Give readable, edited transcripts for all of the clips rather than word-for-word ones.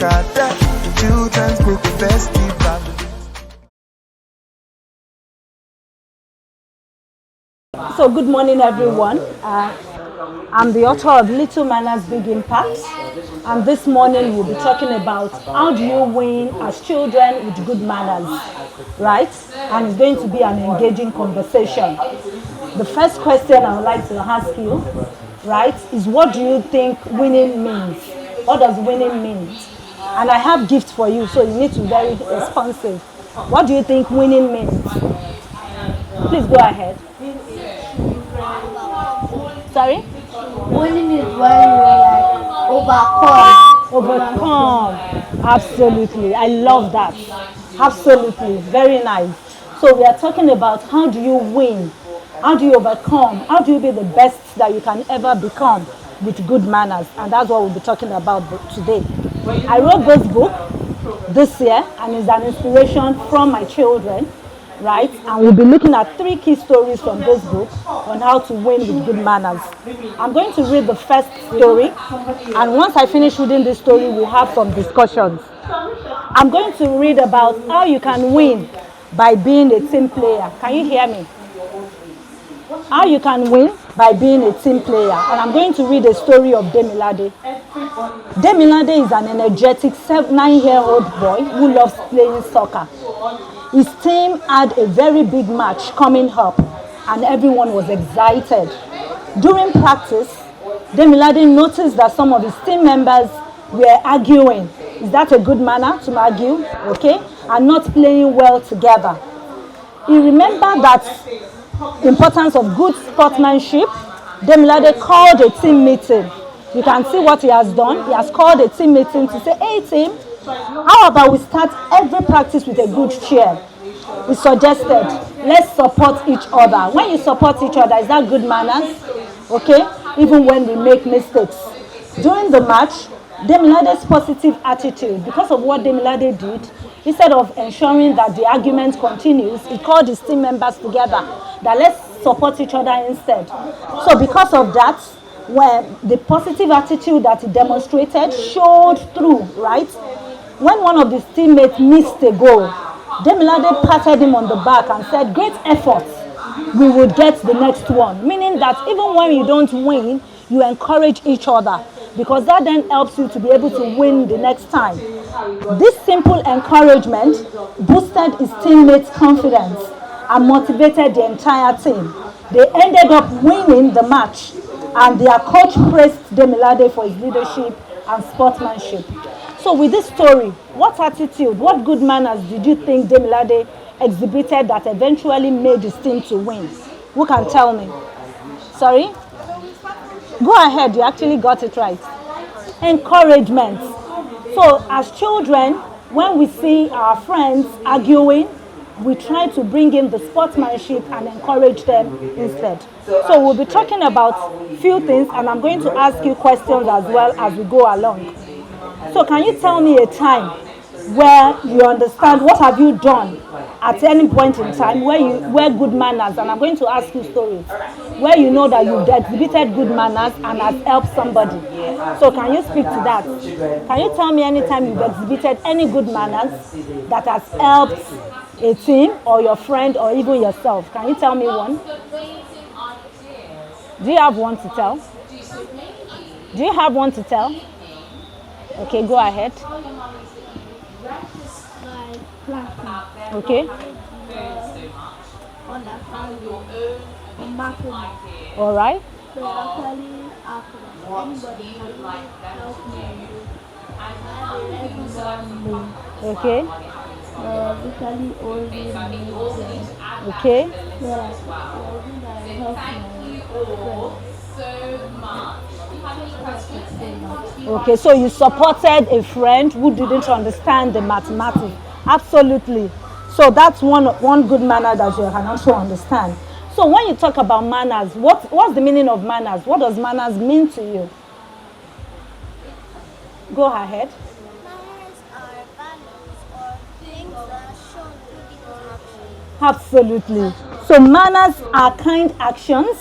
Akada, the children's book festival. So good morning everyone. I'm the author of Little Manners Big Impact, and this morning we'll be talking about how do you win as children with good manners, right? And it's going to be an engaging conversation. The first question I would like to ask you, right, is what do you think winning means? What does winning mean? And I have gifts for you, so you need to be very responsive. What do you think winning means? Please go ahead. Sorry? Winning is when you overcome. Overcome. Absolutely. I love that. Absolutely. Very nice. So we are talking about how do you win? How do you overcome? How do you be the best that you can ever become with good manners? And that's what we'll be talking about today. I wrote this book this year and it's an inspiration from my children, right? And we'll be looking at 3 key stories from this book on how to win with good manners. I'm going to read the first story, and once I finish reading this story, we'll have some discussions. I'm going to read about how you can win by being a team player. Can you hear me? How you can win by being a team player. And I'm going to read a story of Demilade. Demilade is an energetic 9-year-old boy who loves playing soccer. His team had a very big match coming up and everyone was excited. During practice, Demilade noticed that some of his team members were arguing. Is that a good manner to argue? Okay? And not playing well together. He remembered that importance of good sportsmanship. Demilade called a team meeting. You can see what he has done. He has called a team meeting to say, hey team, how about we start every practice with a good cheer? He suggested, let's support each other. When you support each other, is that good manners? Okay? Even when we make mistakes. During the match, Demilade's positive attitude, because of what Demilade did, instead of ensuring that the argument continues, he called his team members together, that let's support each other instead. So because of that, when the positive attitude that he demonstrated showed through, right? When one of his teammates missed a goal, Demilade patted him on the back and said, great effort, we would get the next one. Meaning that even when you don't win, you encourage each other, because that then helps you to be able to win the next time. This simple encouragement boosted his teammates' confidence and motivated the entire team. They ended up winning the match, and their coach praised Demilade for his leadership and sportsmanship. So with this story, what attitude, what good manners did you think Demilade exhibited that eventually made his team to win? Who can tell me? Sorry? Go ahead, you actually got it right. Encouragement. So as children, when we see our friends arguing, we try to bring in the sportsmanship and encourage them instead. So we'll be talking about few things, and I'm going to ask you questions as well as we go along. So can you tell me a time where you understand what have you done at any point in time where good manners, and I'm going to ask you stories, where you know that you've exhibited good manners and has helped somebody. So can you speak to that? Can you tell me any time you've exhibited any good manners that has helped a team or your friend or even yourself? Can you tell me one? Do you have one to tell? Do you have one to tell? Okay, go ahead. Okay. All right. Okay. Okay. Okay, so you supported a friend who didn't understand the mathematics. Absolutely. So that's one good manner that you can also understand. So when you talk about manners, what's the meaning of manners? What does manners mean to you? Go ahead. Manners are values or things that are shown through interaction. Absolutely. So manners are kind actions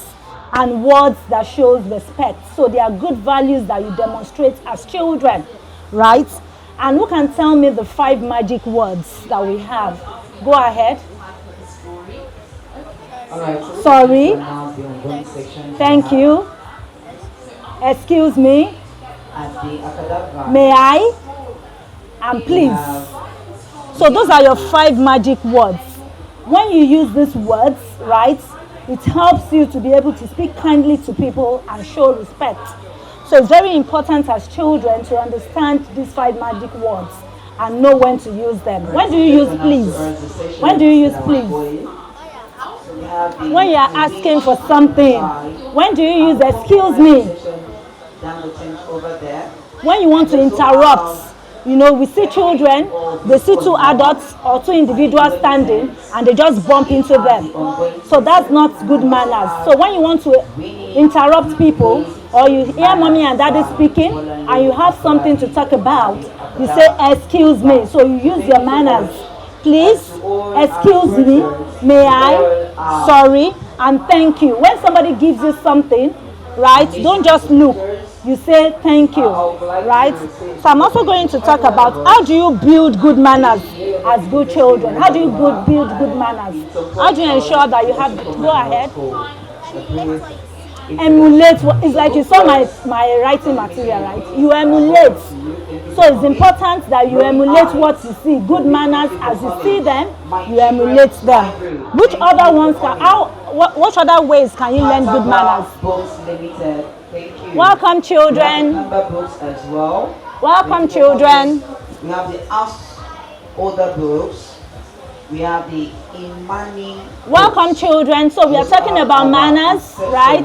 and words that shows respect. So they are good values that you demonstrate as children, right? And who can tell me the 5 magic words that we have? Go ahead. Sorry. Thank you. Excuse me. May I? And please. So those are your 5 magic words. When you use these words, right, it helps you to be able to speak kindly to people and show respect. So it's very important as children to understand these 5 magic words and know when to use them. When do you use please? When do you use please? When you are asking for something. When do you use excuse me? When you want to interrupt. You know, we see children, they see 2 adults or 2 individuals standing and they just bump into them. So that's not good manners. So when you want to interrupt people or you hear mommy and daddy speaking and you have something to talk about, you say, excuse me. So you use your manners. Please, excuse me, may I, sorry, and thank you. When somebody gives you something, right, don't just look. You say thank you, right? So I'm also going to talk about how do you build good manners as good children? How do you build good manners? How do you ensure that you have, go ahead. Emulate, it's like you saw my writing material, right? You emulate. So it's important that you emulate what you see. Good manners, as you see them, you emulate them. Which other ones what other ways can you learn good manners? Welcome, children. As well. Welcome, children. We have the older books. We have the Imani. Welcome, children. So we are talking about manners, right?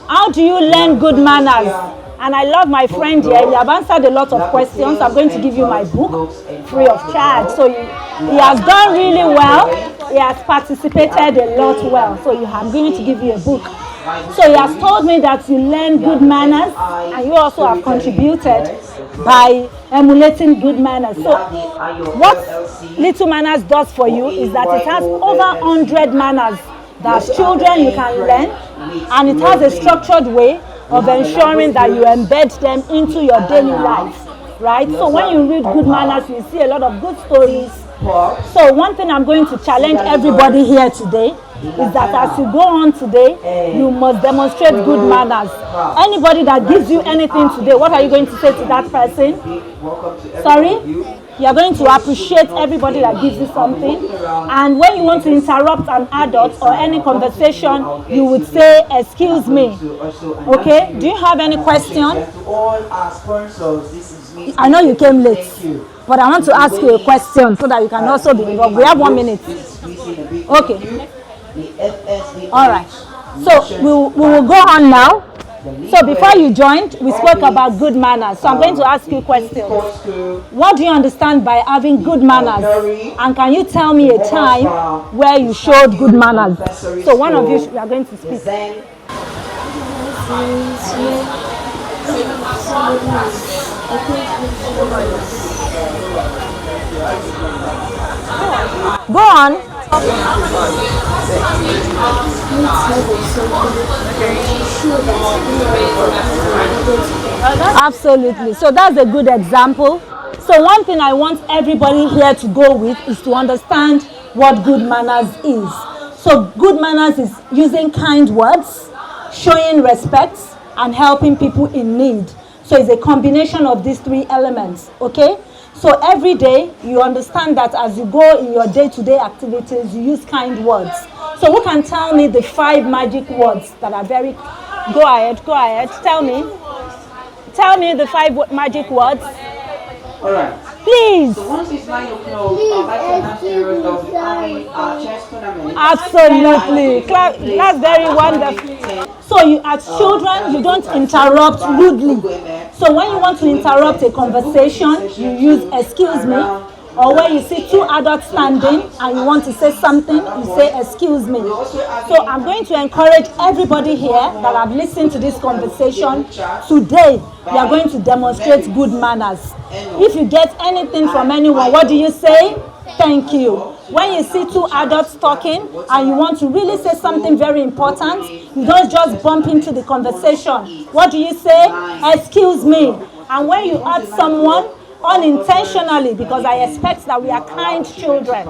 How do you learn good manners? And I love my friend here. You have answered a lot of questions. I'm going to give you my book free of charge. So he has done really well. He has participated a lot well. So I'm going to give you a book. So he has told me that you learn good manners and you also have contributed by emulating good manners. So what Little Manners does for you is that it has over 100 manners that as children you can learn, and it has a structured way of ensuring that you embed them into your daily life, right? So when you read good manners, you see a lot of good stories. So one thing I'm going to challenge everybody here today is that as you go on today, you must demonstrate good manners. Anybody that gives you anything today, what are you going to say to that person? Sorry? You are going to appreciate everybody that gives you something. And when you want to interrupt an adult or any conversation, you would say, excuse me. Okay? Do you have any question? I know you came late, but I want to ask you a question so that you can also be involved. We have 1 minute. Okay. All right. So we will go on now. So before you joined, we spoke about good manners. So I'm going to ask you questions. What do you understand by having good manners? And can you tell me a time where you showed good manners? So one of you are going to speak. Go on. Absolutely. So that's a good example. So one thing I want everybody here to go with is to understand what good manners is. So good manners is using kind words, showing respect, and helping people in need. So it's a combination of these 3 elements, okay? So every day you understand that as you go in your day-to-day activities, you use kind words. So who can tell me the 5 magic words that are very... Go ahead, tell me. Tell me the 5 magic words. All right. Please. So once it's 9 o'clock, I'd like to announce the result of the Army chess tournament. Absolutely. That's very wonderful. So you, as children, you don't interrupt rudely. So when you want to interrupt a conversation, you use excuse me. Or when you see 2 adults standing and you want to say something, you say excuse me. So I'm going to encourage everybody here that have listened to this conversation. Today, you are going to demonstrate good manners. If you get anything from anyone, what do you say? Thank you. When you see 2 adults talking and you want to really say something very important, you don't just bump into the conversation. What do you say? Excuse me. And when you ask someone unintentionally, because I expect that we are kind children.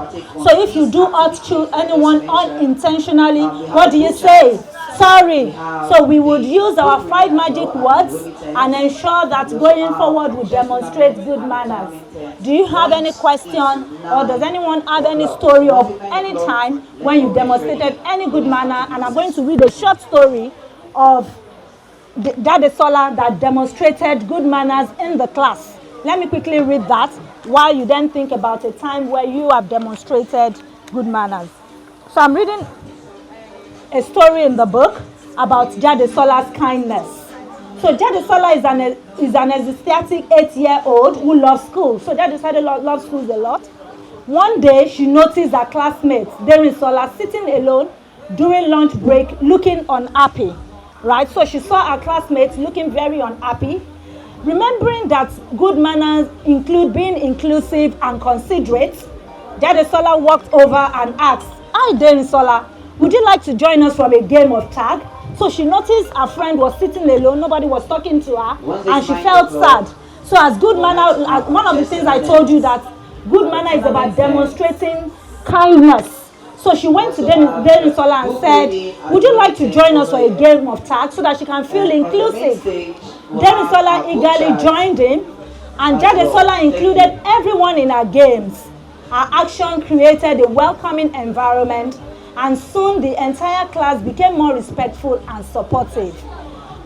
So if you do hurt anyone unintentionally, what do you say? Sorry. So we would use our 5 magic words and ensure that going forward we demonstrate good manners. Do you have any question, or does anyone have any story of any time when you demonstrated any good manner? And I'm going to read a short story of Daddy Sola that demonstrated good manners in the class. Let me quickly read that while you then think about a time where you have demonstrated good manners. So I'm reading a story in the book about Daddy Sola's kindness. So Daddy Sola is an enthusiastic 8-year-old who loves school. So Daddy Sola loves schools a lot. One day she noticed her classmates, Daddy Sola, sitting alone during lunch break looking unhappy. Right? So she saw her classmates looking very unhappy. Remembering that good manners include being inclusive and considerate, Daddy Sola walked over and asked, "Hi, Daddy Sola, would you like to join us from a game of tag?" So she noticed her friend was sitting alone, nobody was talking to her, and she felt sad. So as good manner, one of the things I told you that good manner is about demonstrating kindness. So she went to Daddy Sola and said, "Would you like to join us for a game of tag so that she can feel inclusive?" Daddy Sola eagerly joined him, and Daddy Sola included everyone in her games. Her action created a welcoming environment, and soon the entire class became more respectful and supportive.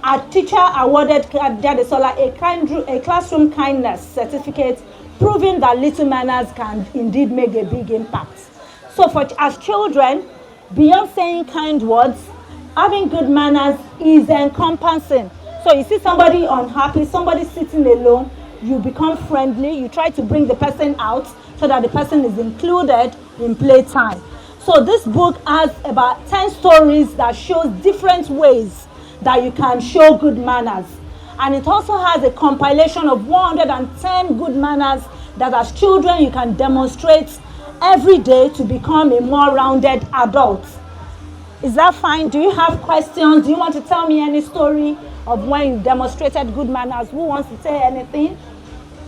Our teacher awarded Daddy Sola a classroom kindness certificate, proving that little manners can indeed make a big impact. So as children, beyond saying kind words, having good manners is encompassing. So you see somebody unhappy, somebody sitting alone, you become friendly, you try to bring the person out so that the person is included in playtime. So this book has about 10 stories that shows different ways that you can show good manners. And it also has a compilation of 110 good manners that as children you can demonstrate every day to become a more rounded adult. Is that fine? Do you have questions? Do you want to tell me any story of when you demonstrated good manners? Who wants to say anything?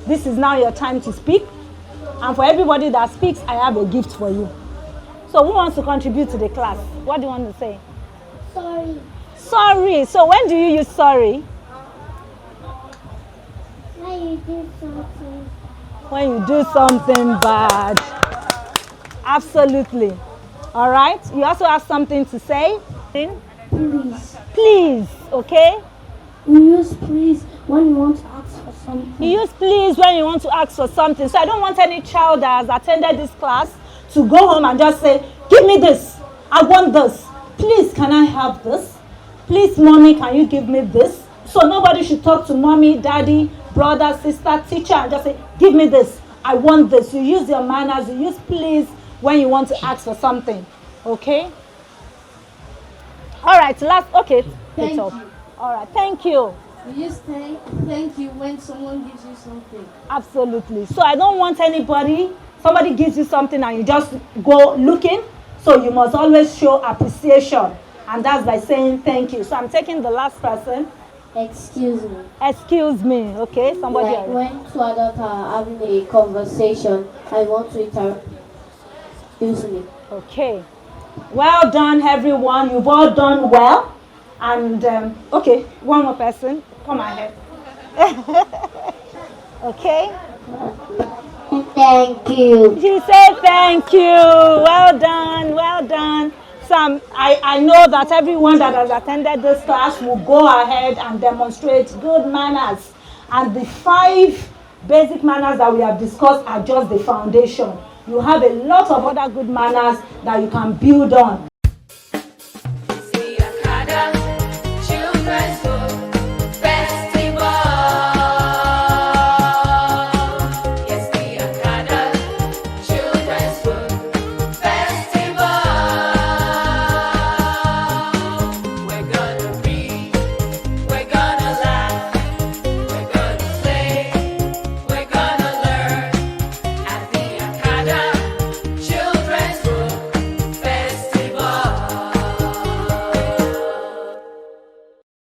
This is now your time to speak. And for everybody that speaks, I have a gift for you. So who wants to contribute to the class? What do you want to say? Sorry. Sorry. So when do you use sorry? When you do something. When you do something bad. Absolutely. All right. You also have something to say? Please. Please. Okay. You use please when you want to ask for something. You use please when you want to ask for something. So I don't want any child that has attended this class to go home and just say, "Give me this. I want this. Please, can I have this? Please, mommy, can you give me this?" So nobody should talk to mommy, daddy, brother, sister, teacher and just say, "Give me this. I want this." You use your manners. You use please when you want to ask for something. Okay? All right. Thank you. you. All right. Thank you. We use thank you when someone gives you something. Absolutely. So I don't want somebody gives you something and you just go looking. So you must always show appreciation. And that's by saying thank you. So I'm taking the last person. Excuse me. Excuse me. Okay, somebody Like else. when two adults are having a conversation, I want to interrupt. Excuse me. Okay. Well done, everyone. You've all done well. And, okay, one more person. Come ahead. Okay. Thank you. She said thank you. Well done. Well done. So I know that everyone that has attended this class will go ahead and demonstrate good manners. And the 5 basic manners that we have discussed are just the foundation. You have a lot of other good manners that you can build on.